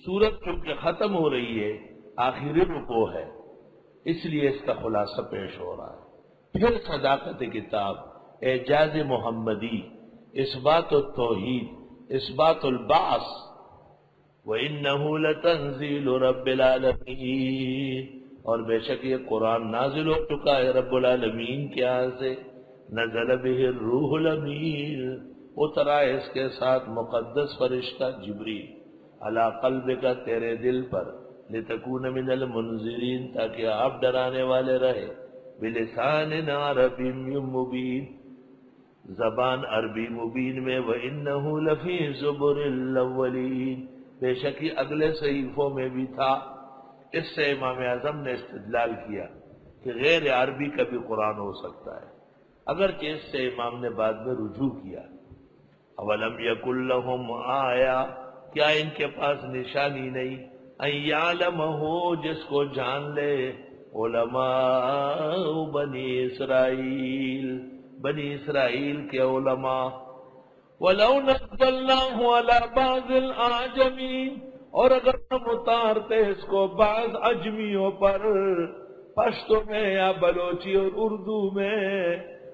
سورت چونکہ ختم ہو رہی ہے، آخری رکوع ہے، اس لیے اس کا خلاصہ پیش ہو رہا ہے۔ پھر صداقت کتاب، اعجاز محمدی، اثبات التوحید، اثبات البعث، وَإِنَّهُ لَتَنزِيلُ رَبِّ الْعَالَمِينَ، اور بے شک یہ قرآن نازل ہو چکا ہے رب العالمین کے یہاں سے، نزل بہ الروح الامین، اترا اس کے ساتھ مقدس فرشتہ جبریل، علی قلبک، تیرے دل پر، لتکون من المنذرین، تاکہ آپ ڈرانے والے رہے، بلسان عربی مبین، زبان عربی مبین میں، وَإِنَّهُ لَفِي زُبُرِ الْأَوَّلِينَ، بے شک یہ اگلے صحیفوں میں بھی تھا۔ اس سے امام اعظم نے استدلال کیا کہ غیر عربی کا بھی قرآن ہو سکتا ہے، اگرچہ اس سے امام نے بعد میں رجوع کیا۔ اولم یکن لہم آیا، کیا ان کے پاس نشانی نہیں، ان یعلمہ، جس کو جان لے، علماء بنی اسرائیل، بنی اسرائیل کے علماء۔ وَلَوْ نَزَّلْنَاهُ عَلَى بَعْضِ الْأَعْجَمِينَ، اور اگر ہم اتارتے اس کو بعض عجمیوں پر، پشتو میں یا بلوچی اور اردو میں،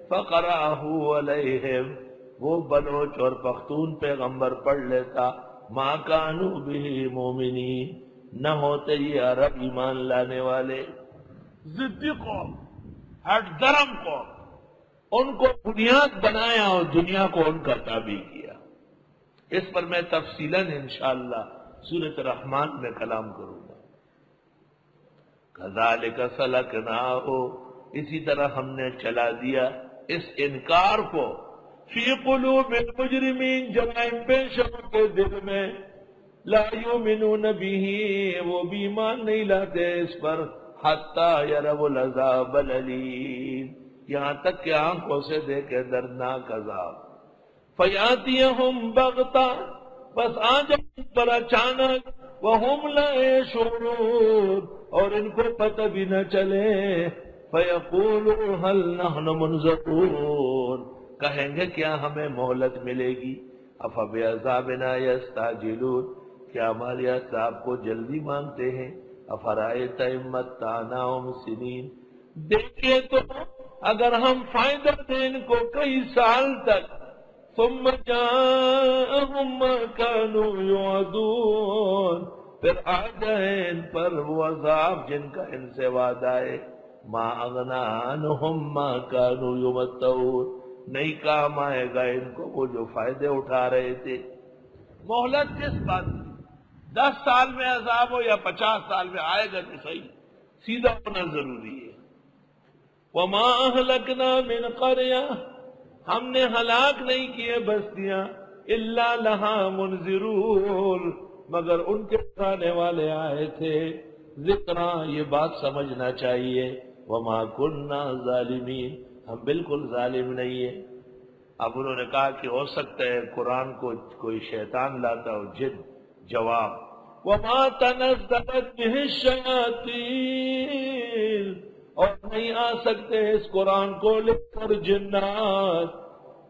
فَقَرَأَهُ عَلَيْهِمْ، وہ بلوچ اور پختون پیغمبر پڑھ لیتا، مَا كَانُوا بِهِ مُؤْمِنِينَ، نہ ہوتے یہ عرب ایمان لانے والے۔ ضدی قوم، ہٹ درم قوم، ان کو بنیاد بنایا اور دنیا کو ان کا تابع کیا۔ اس پر میں تفصیلاً انشاءاللہ سورۃ الرحمن میں کلام کروں گا۔ کذالک سلکناہ، اسی طرح ہم نے چلا دیا اس انکار کو، فی قلوب المجرمین، جرائم پیشوں کے دل میں، لا یؤمنون بہ، وہ بھی ایمان نہیں لاتے اس پر، حتی یروا العذاب الالیم، یہاں تک کہ آنکھوں سے دیکھے دردناک عذاب۔ فیاتیہم بغتہ، بس آ جائیں پر اچانک، وہم لا یشعرون، اور ان کو پتہ بھی نہ چلے، فیقولوا هل نحن منظرون، کہیں گے کیا ہمیں مہلت ملے گی، افبعذابنا یستعجلون، کیا ہمارے عذاب کو جلدی مانگتے ہیں، افرأیت ان متعناہم سنین، دیکھئے تو اگر ہم فائدہ دیں ان کو کئی سال تک، ثم جاءہم ما كانوا یوعدون، پھر آ جائیں ان پر وہ عذاب جن کا ان سے وعدہ ہے، ما اغنی عنہم ما كانوا یمتعون، نہیں کام آئے گا ان کو وہ جو فائدے اٹھا رہے تھے۔ مہلت کس بات کی؟ 10 سال میں عذاب ہو یا 50 سال میں، آئے گا تو صحیح، سیدھا ہونا ضروری ہے۔ وَمَا أَهْلَكْنَا مِنْ قَرْيَةٍ، ہم نے ہلاک نہیں کیے بستیاں، إِلَّا لَهَا مُنذِرُونَ، مگر ان کے ڈرانے والے آئے تھے۔ ذکرا، یہ بات سمجھنا چاہیے، وَمَا كُنَّا ظَالِمِينَ، ہم بالکل ظالم نہیں ہیں۔ اب انہوں نے کہا کہ ہو سکتا ہے قرآن کو کوئی شیطان لاتا ہو، جن، جواب، وَمَا تَنَزَّلَتْ بِهِ الشَّيَاطِينُ، اور نہیں آ سکتے اس قرآن کو لے کر جنات،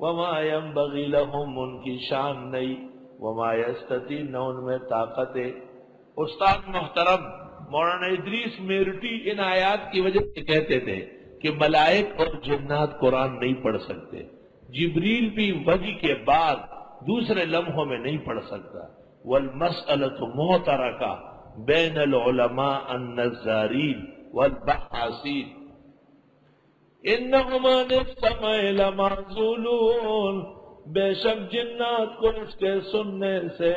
وما ينبغي لهم، ان کی شان نہیں، وما يستطيعون، نہ ان میں طاقت ہے۔ استاد محترم مولانا ادریس میرٹی ان آیات کی وجہ سے کہتے تھے کہ ملائک اور جنات قرآن نہیں پڑھ سکتے، جبریل بھی وحی کے بعد دوسرے لمحوں میں نہیں پڑھ سکتا۔ والمسألة معترکہ بین العلماء النظارین والبحاثین، انہم عن السمع لمعزولون، بے شک جنات کو اس کے سننے سے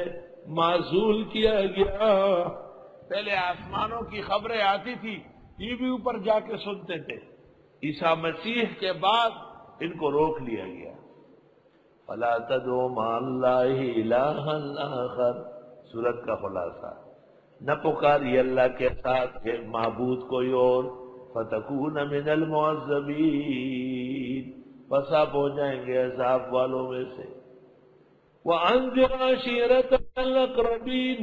معزول کیا گیا۔ پہلے آسمانوں کی خبریں آتی تھی، ٹی وی اوپر جا کے سنتے تھے، عیسیٰ مسیح کے بعد ان کو روک لیا گیا۔ فلا تدعوا مع اللہ الہا آخر، سورت کا خلاصہ، نہ پکاری اللہ کے ساتھ کہ معبود کوئی اور، فتکون من المعذبین، پس آپ ہو جائیں گے عذاب والوں میں سے۔ وَأَنذِرْ عَشِيرَتَكَ الْأَقْرَبِينَ،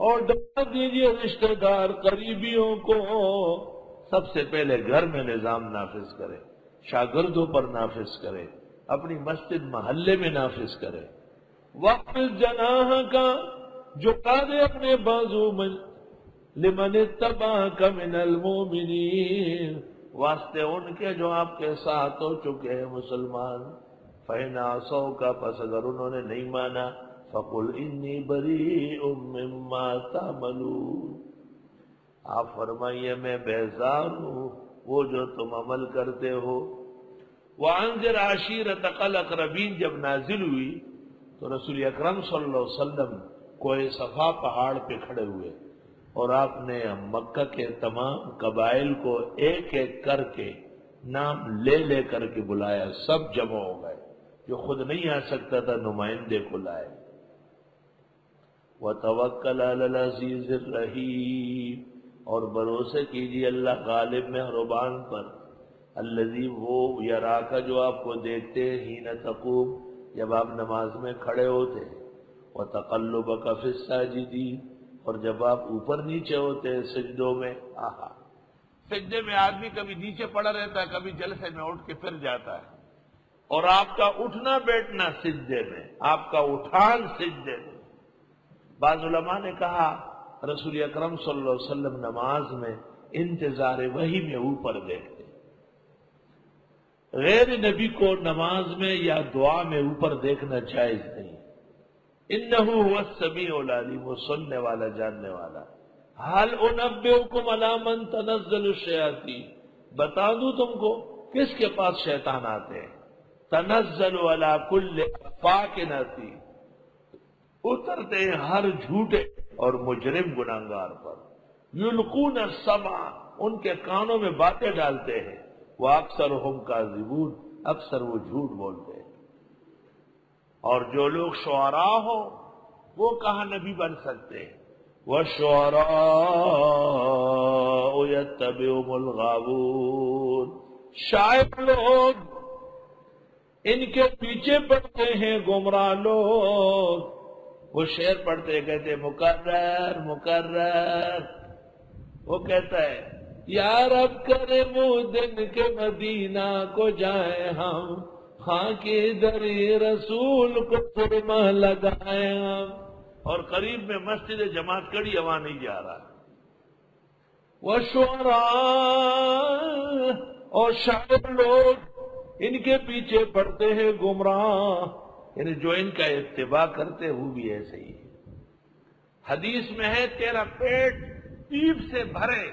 اور ڈرا دیجیے رشتہ دار قریبیوں کو، سب سے پہلے گھر میں نظام نافذ کرے، شاگردوں پر نافذ کرے، اپنی مسجد محلے میں نافذ کرے۔ وَاخْفِضْ جَنَاحَكَ، جھکا دے اپنے بازو میں لمن اتبعک من المؤمنین، واسطے ان کے جو آپ کے ساتھ ہو چکے ہیں مسلمان. فَإِنْ عَصَوْكَ، پس اگر انہوں نے نہیں مانا، فَقُلْ إِنِّي بَرِيءٌ مِّمَّا تَعْمَلُونَ، آپ فرمائیے میں بیزار ہوں وہ جو تم عمل کرتے ہو. وَأَنذِرْ عَشِيرَتَكَ الْأَقْرَبِينَ جب نازل ہوئی تو رسول اکرم صلی اللہ علیہ وسلم کوہ صفا پہاڑ پہ کھڑے ہوئے اور آپ نے مکہ کے تمام قبائل کو ایک ایک کر کے نام لے لے کر کے بلایا. سب جمع ہو گئے، جو خود نہیں آ سکتا تھا نمائندے کو لائے. وَتَوَكَّلْ عَلَى الْعَزِيزِ الرَّحِيمِ، اور بھروسے کیجیے اللہ غالب مہربان پر. الذی، وہ یراک جو آپ کو دیکھتے حین تقوم، جب آپ نماز میں کھڑے ہوتے. وتقلبک فی الساجدین، اور جب آپ اوپر نیچے ہوتے سجدوں میں. آہا، سجدے میں آدمی کبھی نیچے پڑا رہتا ہے، کبھی جلسے میں اٹھ کے پھر جاتا ہے، اور آپ کا اٹھنا بیٹھنا سجدے میں، آپ کا اٹھان سجدے میں. بعض علماء نے کہا رسول اکرم صلی اللہ علیہ وسلم نماز میں انتظار وحی میں اوپر دیکھتے. غیر نبی کو نماز میں یا دعا میں اوپر دیکھنا جائز نہیں. انہ هو السمیع العلیم، وہ سننے والا جاننے والا. حل انبئکم علی من تنزل الشیاطین، بتا دوں تم کو کس کے پاس شیطان آتے ہیں. تنزل علی کل افاک اثیم، اترتے ہیں ہر جھوٹے اور مجرم گناہگار پر. یلقون السمع، ان کے کانوں میں باتیں ڈالتے ہیں. وَأَكْثَرُهُمْ كَاذِبُونَ، اکثر وہ جھوٹ بولتے ہیں. اور جو لوگ شعراء ہو وہ کہاں نبی بن سکتے ہیں. وَالشُّعَرَاءُ يَتَّبِعُهُمُ الْغَاوُونَ، شاعر لوگ ان کے پیچھے پڑتے ہیں گمراہ لوگ. وہ شعر پڑھتے کہتے مقرر مقرر، وہ کہتا ہے یا رب کرے وہ دن کے مدینہ کو جائیں ہم، خاں کی دری رسول کو سرما لگائیں ہم. اور قریب میں مسجد جماعت کڑی ہوا نہیں جا رہا. وہ شعراء، اور شاعر لوگ ان کے پیچھے پڑتے ہیں گمراہ، یعنی جو ان کا اتباع کرتے وہ بھی ایسے ہی. حدیث میں ہے تیرا پیٹ پیپ سے بھرے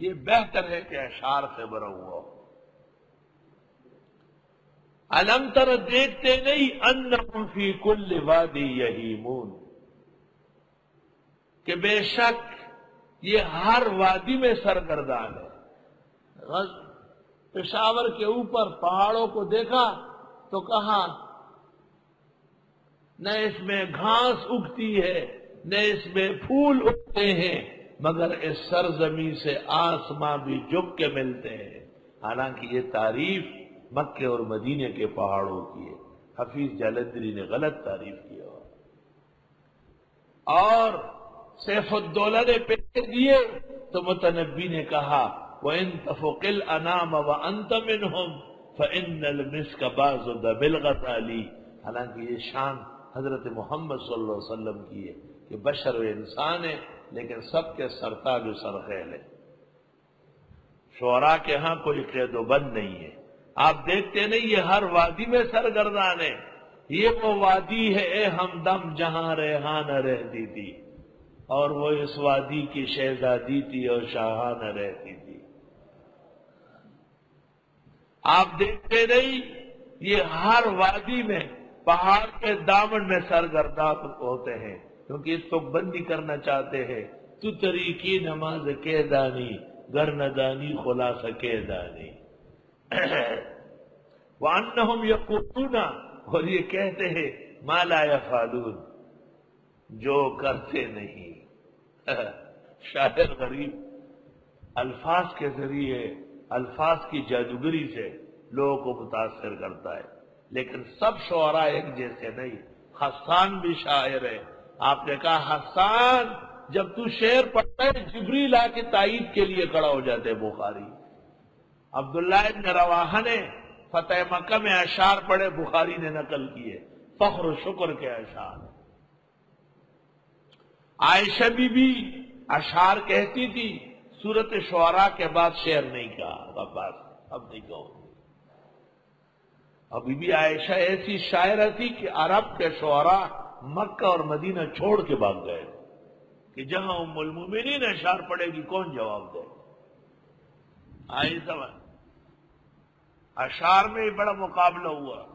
یہ بہتر ہے کہ اشعار سے بھرا ہوا. الم تر، دیکھتے نہیں انہم فی کل وادی یہیمون، کہ بے شک یہ ہر وادی میں سرگردان ہے. پشاور کے اوپر پہاڑوں کو دیکھا تو کہا نہ اس میں گھاس اگتی ہے نہ اس میں پھول اگتے ہیں، مگر اس سرزمین سے آسماں بھی جھک کے ملتے ہیں. حالانکہ یہ تعریف مکے اور مدینے کے پہاڑوں کی ہے. حفیظ جالندری نے غلط تعریف کیا. اور سیف الدولہ نے پیسے دیے تو متنبی نے کہا وَإِن تَفُقِ الْأَنَامَ وَأَنْتَ مِنْهُمْ فَإِنَّ الْمِسْكَ بَازُدَ بِالْغَتَالِ. حالانکہ یہ شان حضرت محمد صلی اللہ علیہ وسلم کی ہے کہ بشر و انسان ہے لیکن سب کے سرتاج و سرخیل ہے. شعراء کے ہاں کوئی قید و بند نہیں ہے. آپ دیکھتے نہیں یہ ہر وادی میں سرگردان ہے. یہ وہ وادی ہے اے ہمدم جہاں ریحانہ رہتی تھی، اور وہ اس وادی کی شہزادی تھی اور شاہانہ رہتی تھی. آپ دیکھتے نہیں یہ ہر وادی میں پہاڑ کے دامن میں سرگردان ہوتے ہیں کیونکہ اس کو بندی کرنا چاہتے ہیں. تو طریقی نماز کے دانی گر ندانی خلاص کے دانی. وَأَنَّهُمْ يَقُولُونَ، اور یہ کہتے ہیں مَا لَا يَفْعَلُونَ، جو کرتے نہیں. شاعر غریب الفاظ کے ذریعے الفاظ کی جادوگری سے لوگوں کو متاثر کرتا ہے، لیکن سب شعراء ایک جیسے نہیں. حسان بھی شاعر ہے. آپ نے کہا حسان جب تو شعر پڑھتا ہے جبریل آ کے تائید کے لیے کھڑا ہو جاتے ہیں. بخاری عبداللہ ابن رواحہ نے فتح مکہ میں اشعار پڑھے، بخاری نے نقل کیے، فخر و شکر کے اشعار. عائشہ بی بی اشعار کہتی تھی، سورت شعراء کے بعد شعر نہیں کہا، اب نہیں کہو۔ اور بی بی عائشہ ایسی شاعرہ تھی کہ عرب کے شعراء مکہ اور مدینہ چھوڑ کے بھاگ گئے کہ جہاں ام المومنین اشعار پڑے گی کون جواب دے۔ آئی سمجھ؟ اشعار میں بڑا مقابلہ ہوا۔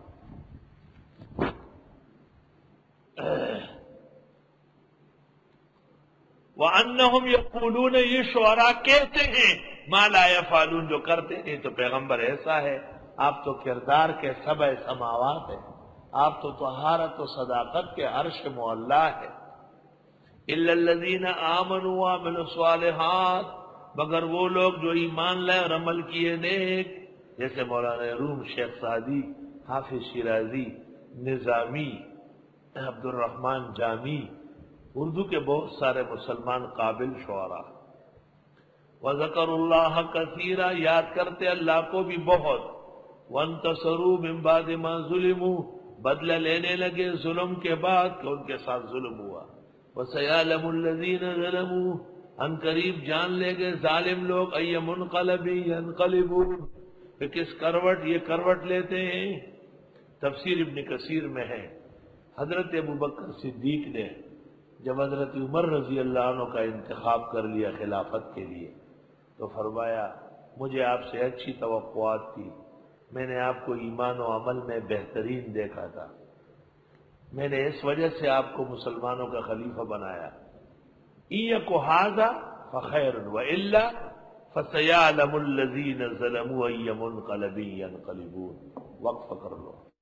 وَأَنَّهُمْ يَقُولُونَ، یہ شعراء کہتے ہیں، مَا لَا يَفْعَلُونَ، جو کرتے ہیں۔ تو پیغمبر ایسا ہے، آپ تو کردار کے سبع سماوات ہیں، آپ تو طہارت و صداقت کے عرش معلا ہے۔ إِلَّا الَّذِينَ آمَنُوا وَعَمِلُوا الصَّالِحَاتِ، مگر وہ لوگ جو ایمان لائے اور عمل کیے نیک، جیسے مولانا روم، شیخ سعدی، حافظ شیرازی، نظامی، عبد الرحمن جامی، اردو کے بہت سارے مسلمان قابل شعراء۔ وَذَكَرُوا اللَّهَ كَثِيرًا، یاد کرتے اللہ کو بھی بہت۔ وَانْتَصَرُوا مِن بَعْدِ مَا ظُلِمُوا، بدلہ لینے لگے ظلم کے بعد کہ ان کے ساتھ ظلم ہوا۔ وَسَيَعْلَمُ الَّذِينَ ظَلَمُوا، ان قریب جان لے گے ظالم لوگ، اَيَّ مُنْقَلَبٍ يَنْقَلِبُونَ، کہ کس کروٹ یہ کروٹ لیتے ہیں۔ تفسیر ابن کثیر میں ہے، حضرت ابوبکر صدیق نے جب حضرت عمر رضی اللہ عنہ کا انتخاب کر لیا خلافت کے لیے، تو فرمایا مجھے آپ سے اچھی توقعات تھی، میں نے آپ کو ایمان و عمل میں بہترین دیکھا تھا، میں نے اس وجہ سے آپ کو مسلمانوں کا خلیفہ بنایا۔ إِن يَكُ هَٰذَا فَخَيْرٌ وَإِلَّا فَسَيَعْلَمُ الَّذِينَ ظَلَمُوا أَيَّ مُنْقَلَبٍ يَنْقَلِبُونَ۔ وقف کر لو۔